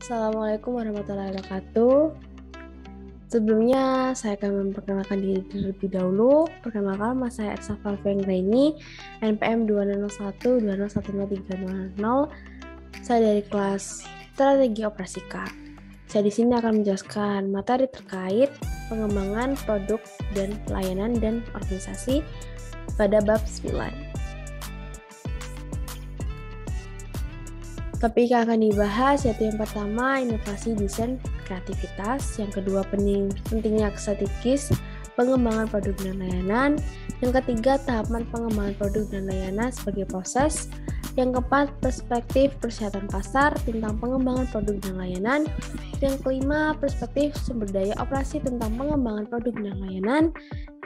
Assalamualaikum warahmatullahi wabarakatuh. Sebelumnya, saya akan memperkenalkan diri terlebih dahulu. Perkenalkan, nama saya Ersa Falvianggraini, NPM 201201030. Saya dari kelas Strategi Operasi K. Saya di sini akan menjelaskan materi terkait pengembangan produk dan pelayanan dan organisasi pada bab 9. Topik yang akan dibahas yaitu yang pertama, inovasi desain kreativitas, yang kedua, pentingnya strategis pengembangan produk dan layanan, yang ketiga, tahapan pengembangan produk dan layanan sebagai proses, yang keempat, perspektif persyaratan pasar tentang pengembangan produk dan layanan, yang kelima, perspektif sumber daya operasi tentang pengembangan produk dan layanan,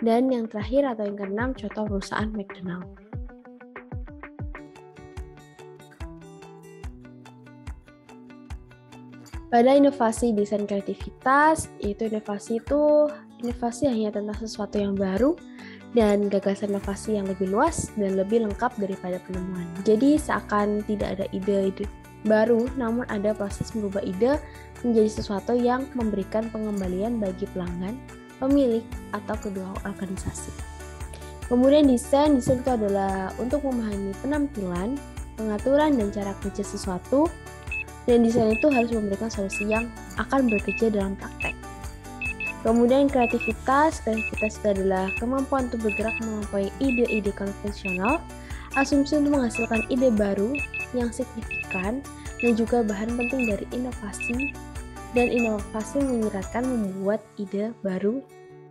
dan yang terakhir atau yang keenam, contoh perusahaan McDonald. Pada inovasi desain kreativitas, yaitu inovasi hanya tentang sesuatu yang baru dan gagasan inovasi yang lebih luas dan lebih lengkap daripada penemuan. Jadi seakan tidak ada ide-ide baru, namun ada proses merubah ide menjadi sesuatu yang memberikan pengembalian bagi pelanggan, pemilik, atau kedua organisasi. Kemudian desain itu adalah untuk memahami penampilan, pengaturan, dan cara kerja sesuatu. Dan desain itu harus memberikan solusi yang akan bekerja dalam praktek. Kemudian kreativitas itu adalah kemampuan untuk bergerak melampaui ide-ide konvensional, asumsi untuk menghasilkan ide baru yang signifikan, dan juga bahan penting dari inovasi. Dan inovasi menyiratkan membuat ide baru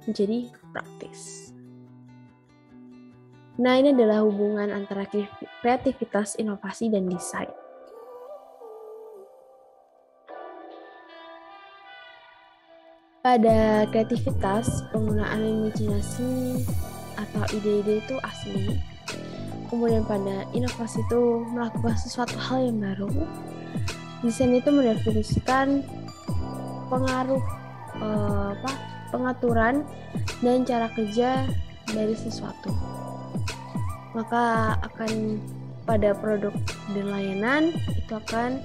menjadi praktis. Nah, ini adalah hubungan antara kreativitas, inovasi, dan desain. Pada kreativitas, penggunaan imajinasi atau ide-ide itu asli. Kemudian pada inovasi itu melakukan sesuatu hal yang baru. Desain itu mendefinisikan pengaruh, pengaturan, dan cara kerja dari sesuatu. Maka akan pada produk dan layanan itu akan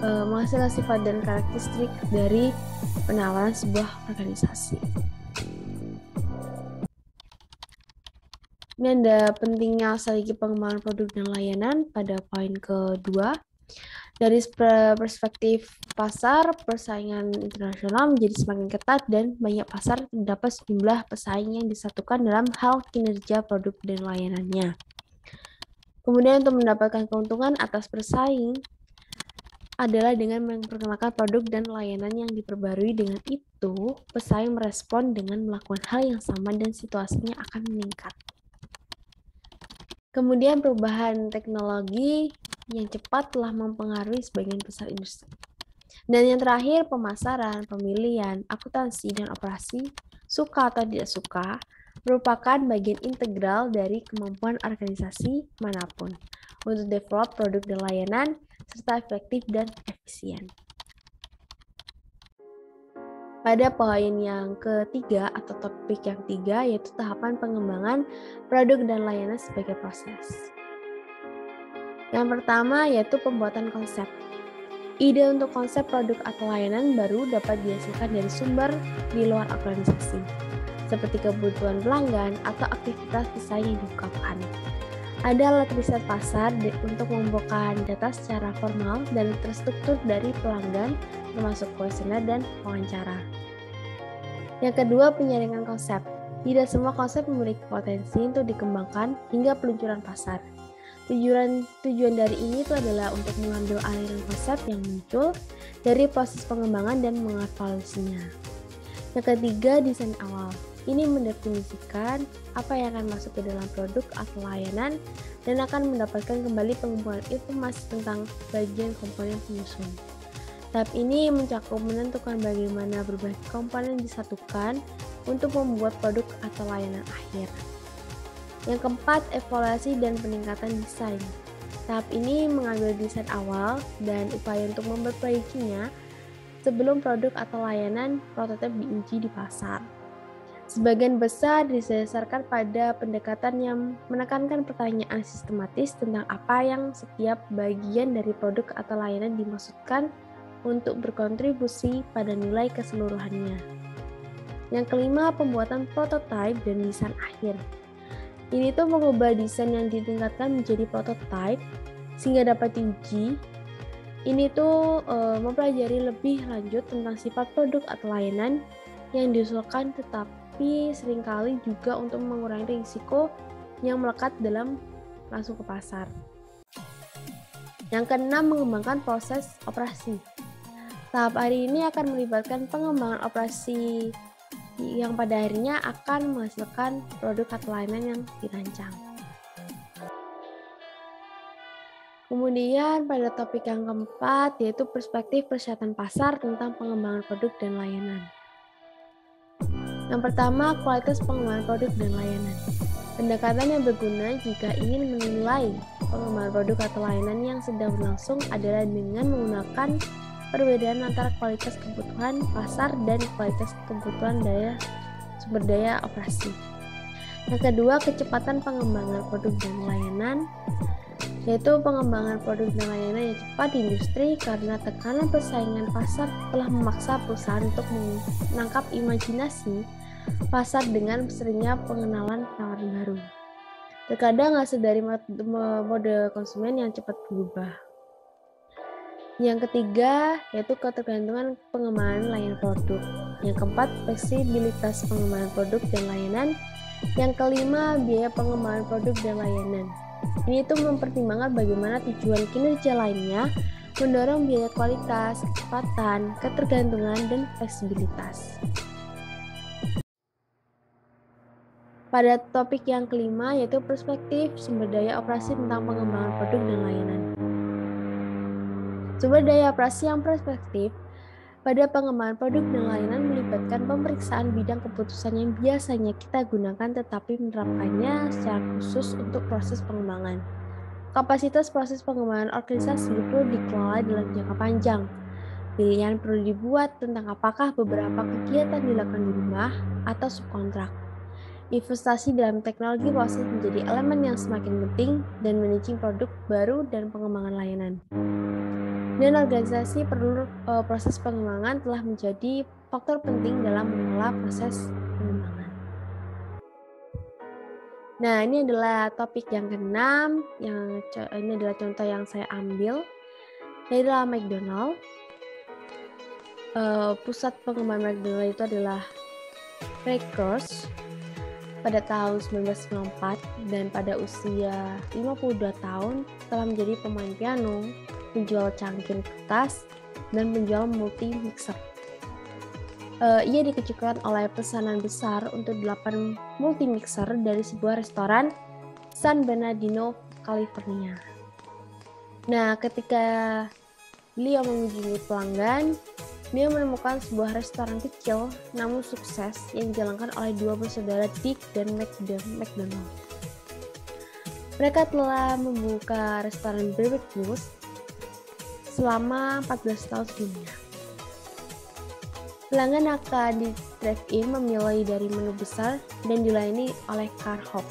menghasilkan sifat dan karakteristik dari penawaran sebuah organisasi. Ini ada pentingnya strategi pengembangan produk dan layanan pada poin kedua. Dari perspektif pasar, persaingan internasional menjadi semakin ketat dan banyak pasar terdapat sejumlah pesaing yang disatukan dalam hal kinerja produk dan layanannya. Kemudian untuk mendapatkan keuntungan atas bersaing adalah dengan memperkenalkan produk dan layanan yang diperbarui. Dengan itu, pesaing merespon dengan melakukan hal yang sama dan situasinya akan meningkat. Kemudian perubahan teknologi yang cepat telah mempengaruhi sebagian besar industri. Dan yang terakhir, pemasaran, pemilihan, akuntansi, dan operasi, suka atau tidak suka, merupakan bagian integral dari kemampuan organisasi manapun untuk develop produk dan layanan serta efektif dan efisien. Pada poin yang ketiga atau topik yang ketiga, yaitu tahapan pengembangan produk dan layanan sebagai proses. Yang pertama yaitu pembuatan konsep. Ide untuk konsep produk atau layanan baru dapat dihasilkan dari sumber di luar organisasi, seperti kebutuhan pelanggan atau aktivitas desain yang diungkapkan. Ada alat riset pasar untuk mengumpulkan data secara formal dan terstruktur dari pelanggan, termasuk kuesioner dan wawancara. Yang kedua, penyaringan konsep. Tidak semua konsep memiliki potensi untuk dikembangkan hingga peluncuran pasar. Tujuan dari ini itu adalah untuk mengambil aliran konsep yang muncul dari proses pengembangan dan mengevaluasinya. Yang ketiga, desain awal. Ini mendefinisikan apa yang akan masuk ke dalam produk atau layanan dan akan mendapatkan kembali pengumpulan informasi tentang bagian komponen penyusun. Tahap ini mencakup menentukan bagaimana berbagai komponen disatukan untuk membuat produk atau layanan akhir. Yang keempat, evaluasi dan peningkatan desain. Tahap ini mengambil desain awal dan upaya untuk memperbaikinya sebelum produk atau layanan prototipe diuji di pasar. Sebagian besar didasarkan pada pendekatan yang menekankan pertanyaan sistematis tentang apa yang setiap bagian dari produk atau layanan dimaksudkan untuk berkontribusi pada nilai keseluruhannya. Yang kelima, pembuatan prototipe dan desain akhir. Ini tuh mengubah desain yang ditingkatkan menjadi prototipe sehingga dapat diuji. Ini tuh mempelajari lebih lanjut tentang sifat produk atau layanan yang diusulkan, tetapi seringkali juga untuk mengurangi risiko yang melekat dalam langsung ke pasar. Yang keenam, mengembangkan proses operasi. Tahap hari ini akan melibatkan pengembangan operasi yang pada akhirnya akan menghasilkan produk atau layanan yang dirancang. Kemudian pada topik yang keempat yaitu perspektif persyaratan pasar tentang pengembangan produk dan layanan. Yang pertama, kualitas pengembangan produk dan layanan. Pendekatan yang berguna jika ingin menilai pengembangan produk atau layanan yang sedang berlangsung adalah dengan menggunakan perbedaan antara kualitas kebutuhan pasar dan kualitas kebutuhan sumber daya operasi. Yang kedua, kecepatan pengembangan produk dan layanan, yaitu pengembangan produk dan layanan yang cepat di industri karena tekanan persaingan pasar telah memaksa perusahaan untuk menangkap imajinasi pasar dengan seringnya pengenalan penawaran baru. Terkadang hasil dari mode konsumen yang cepat berubah. Yang ketiga, yaitu ketergantungan pengembangan layanan produk. Yang keempat, fleksibilitas pengembangan produk dan layanan. Yang kelima, biaya pengembangan produk dan layanan. Ini itu mempertimbangkan bagaimana tujuan kinerja lainnya, mendorong biaya kualitas, kecepatan, ketergantungan, dan fleksibilitas. Pada topik yang kelima yaitu perspektif sumber daya operasi tentang pengembangan produk dan layanan. Sumber daya operasi yang perspektif pada pengembangan produk dan layanan melibatkan pemeriksaan bidang keputusan yang biasanya kita gunakan tetapi menerapkannya secara khusus untuk proses pengembangan. Kapasitas proses pengembangan organisasi perlu dikelola dalam jangka panjang. Pilihan perlu dibuat tentang apakah beberapa kegiatan dilakukan di rumah atau subkontrak. Investasi dalam teknologi proses menjadi elemen yang semakin penting dan managing produk baru dan pengembangan layanan. Dan organisasi perlu proses pengembangan telah menjadi faktor penting dalam mengelola proses pengembangan. Nah, ini adalah topik yang keenam, ini adalah contoh yang saya ambil dari dalam McDonald. Pusat pengembangan McDonald itu adalah Ray Kroc pada tahun 1994 dan pada usia 52 tahun telah menjadi pemain piano, penjual cangkir kertas, dan penjual multi-mixer. Ia dikejutkan oleh pesanan besar untuk 8 multi-mixer dari sebuah restoran San Bernardino, California. Nah, ketika beliau mengunjungi pelanggan, dia menemukan sebuah restoran kecil namun sukses yang dijalankan oleh dua bersaudara Dick dan McDonald. Mereka telah membuka restoran barbecue selama 14 tahun sebelumnya. Pelanggan akan di drive-in memilih dari menu besar dan dilayani oleh car hop.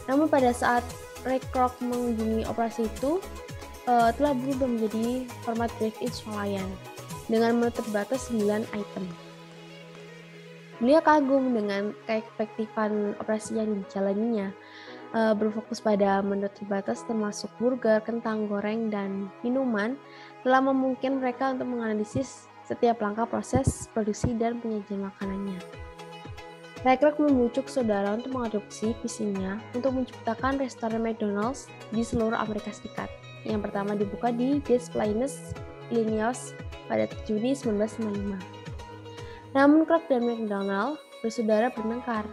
Namun pada saat Ray Kroc mengunjungi operasi itu, telah berubah menjadi format drive-in swalayan dengan menu terbatas 9 item. Beliau kagum dengan keefektifan operasi yang dijalaninya, berfokus pada menu terbatas termasuk burger, kentang goreng, dan minuman, telah memungkinkan mereka untuk menganalisis setiap langkah proses produksi dan penyajian makanannya. Ray Kroc membujuk saudara untuk mengadopsi visinya untuk menciptakan restoran McDonald's di seluruh Amerika Serikat. Yang pertama dibuka di Des Plaines, Illinois pada Juni 1955. Namun Kroc dan McDonald bersaudara bertengkar.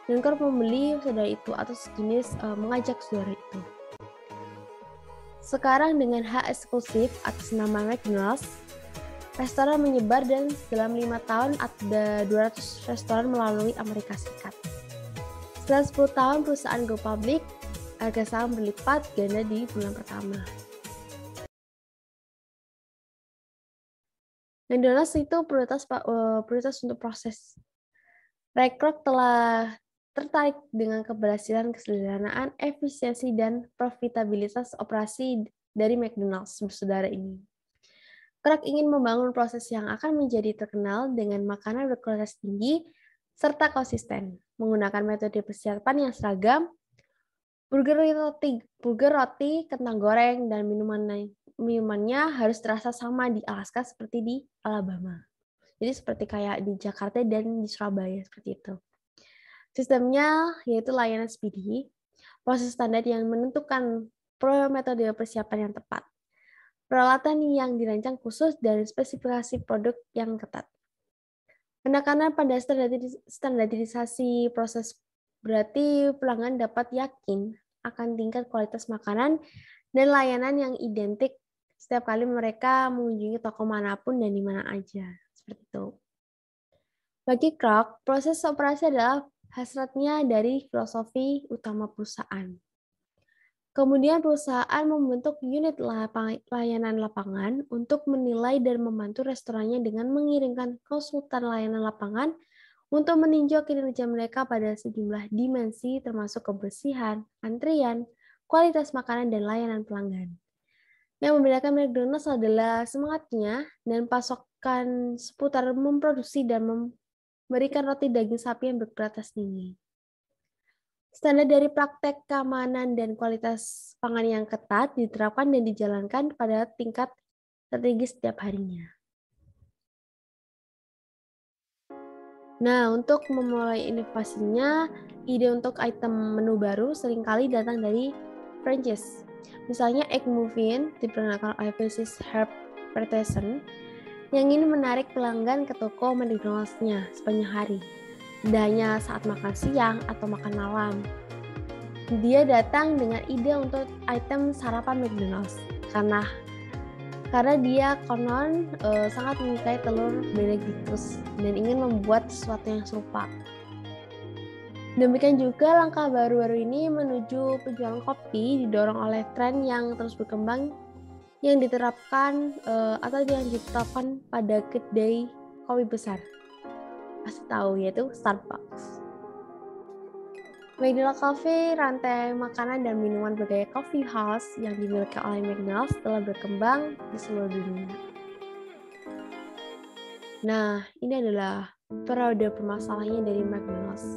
Dan Kroc membeli saudara itu atau sejenis mengajak saudara itu. Sekarang dengan hak eksklusif atas nama McDonald's, restoran menyebar dan dalam 5 tahun ada 200 restoran melalui Amerika Serikat. Setelah 10 tahun perusahaan go public, harga saham berlipat ganda di bulan pertama. McDonald's itu prioritas untuk proses. Ray Kroc telah tertarik dengan keberhasilan, kesederhanaan, efisiensi, dan profitabilitas operasi dari McDonald's bersaudara ini. Kraft ingin membangun proses yang akan menjadi terkenal dengan makanan berkualitas tinggi serta konsisten, menggunakan metode persiapan yang seragam, burger roti, kentang goreng, dan minumannya harus terasa sama di Alaska seperti di Alabama. Jadi seperti kayak di Jakarta dan di Surabaya seperti itu. Sistemnya yaitu layanan speedy, proses standar yang menentukan metode persiapan yang tepat, peralatan yang dirancang khusus, dan spesifikasi produk yang ketat. Penekanan pada standarisasi proses berarti pelanggan dapat yakin akan tingkat kualitas makanan dan layanan yang identik setiap kali mereka mengunjungi toko manapun dan di mana aja. Seperti itu. Bagi Kraft, proses operasi adalah hasratnya dari filosofi utama perusahaan. Kemudian perusahaan membentuk unit layanan lapangan untuk menilai dan membantu restorannya dengan mengirimkan konsultan layanan lapangan untuk meninjau kinerja mereka pada sejumlah dimensi termasuk kebersihan, antrian, kualitas makanan, dan layanan pelanggan. Yang membedakan McDonald's adalah semangatnya dan pasokan seputar memproduksi dan memberikan roti daging sapi yang berkualitas tinggi. Standar dari praktek keamanan dan kualitas pangan yang ketat diterapkan dan dijalankan pada tingkat strategi setiap harinya. Nah, untuk memulai inovasinya, ide untuk item menu baru seringkali datang dari franchise. Misalnya Egg Muffin diperkenalkan oleh Francis Herb Peterson yang ingin menarik pelanggan ke toko McDonald's-nya sepanjang hari. Tidak hanya saat makan siang atau makan malam. Dia datang dengan ide untuk item sarapan McDonald's karena dia konon sangat menyukai telur Benedictus dan ingin membuat sesuatu yang serupa. Demikian juga langkah baru-baru ini menuju penjualan kopi didorong oleh tren yang terus berkembang yang diterapkan pada kedai kopi besar. Pasti tahu, yaitu Starbucks. McDonald's Cafe, rantai makanan dan minuman bergaya coffee house yang dimiliki oleh McDonald's telah berkembang di seluruh dunia. Nah, ini adalah periode permasalahannya dari McDonald's.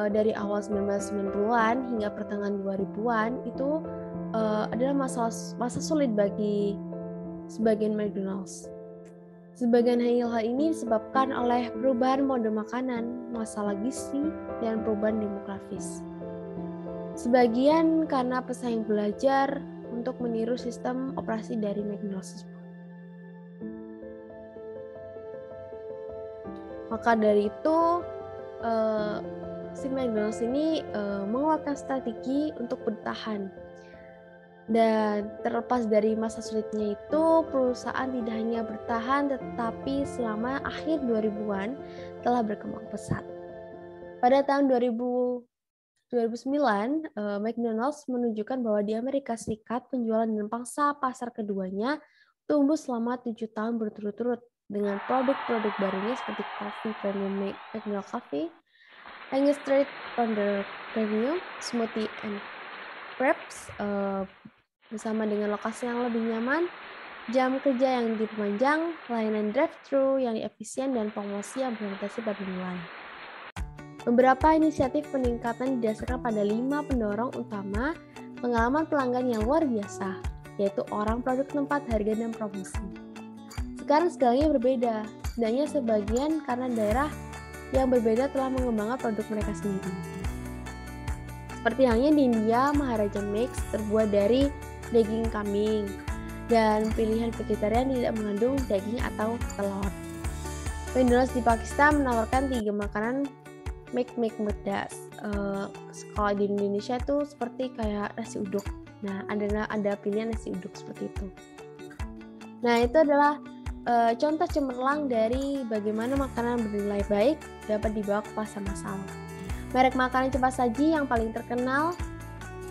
Dari awal 1990-an hingga pertengahan 2000-an itu adalah masa sulit bagi sebagian McDonald's. Sebagian hal ini disebabkan oleh perubahan mode makanan, masalah gizi, dan perubahan demografis. Sebagian karena pesaing belajar untuk meniru sistem operasi dari McDonald's. Maka dari itu, si McDonald's ini mengeluarkan strategi untuk bertahan. Dan terlepas dari masa sulitnya itu, perusahaan tidak hanya bertahan, tetapi selama akhir 2000-an telah berkembang pesat. Pada tahun 2009, McDonald's menunjukkan bahwa di Amerika Serikat penjualan dan pangsa pasar keduanya tumbuh selama 7 tahun berturut-turut dengan produk-produk barunya seperti Coffee Premium McDonald's Coffee, Angus Street Pounder Premium, Smoothie and Crepes, bersama dengan lokasi yang lebih nyaman, jam kerja yang diperpanjang, layanan drive-thru yang efisien, dan promosi yang berorientasi pada nilai. Beberapa inisiatif peningkatan didasarkan pada 5 pendorong utama pengalaman pelanggan yang luar biasa, yaitu orang, produk, tempat, harga, dan promosi. Sekarang segalanya berbeda, setidaknya sebagian karena daerah yang berbeda telah mengembangkan produk mereka sendiri. Seperti halnya di India, Maharaja Mix terbuat dari daging kambing, dan pilihan vegetarian tidak mengandung daging atau telur. McDonald's di Pakistan menawarkan 3 makanan pedas. Kalau di Indonesia itu seperti kayak nasi uduk. Nah, ada pilihan nasi uduk seperti itu. Nah, itu adalah contoh cemerlang dari bagaimana makanan bernilai baik dapat dibawa ke pasar massal. Merek makanan cepat saji yang paling terkenal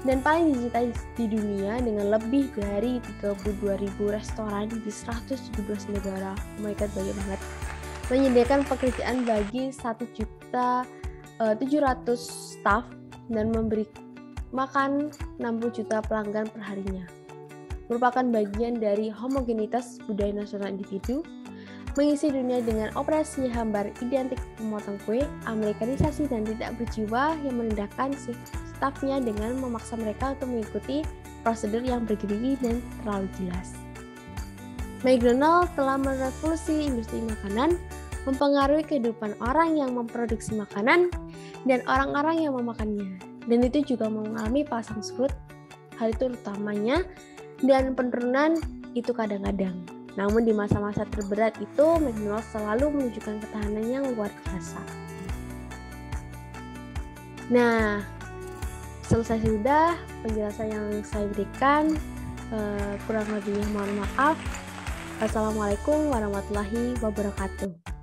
dan paling dicintai di dunia dengan lebih dari 32.000 restoran di 117 negara. Oh my god, banyak banget. Menyediakan pekerjaan bagi 1.700.000 staff dan memberi makan 60 juta pelanggan perharinya. merupakan bagian dari homogenitas budaya nasional individu, mengisi dunia dengan operasi hambar identik pemotong kue, Amerikanisasi dan tidak berjiwa yang merendahkan stafnya dengan memaksa mereka untuk mengikuti prosedur yang bergigi dan terlalu jelas. McDonald telah merevolusi industri makanan, mempengaruhi kehidupan orang yang memproduksi makanan dan orang-orang yang memakannya. Dan itu juga mengalami pasang surut, hal itu utamanya, dan penurunan itu kadang-kadang. Namun di masa-masa terberat itu, McDonald's selalu menunjukkan ketahanan yang luar biasa. Nah, selesai sudah penjelasan yang saya berikan. Kurang lebihnya mohon maaf. Assalamualaikum warahmatullahi wabarakatuh.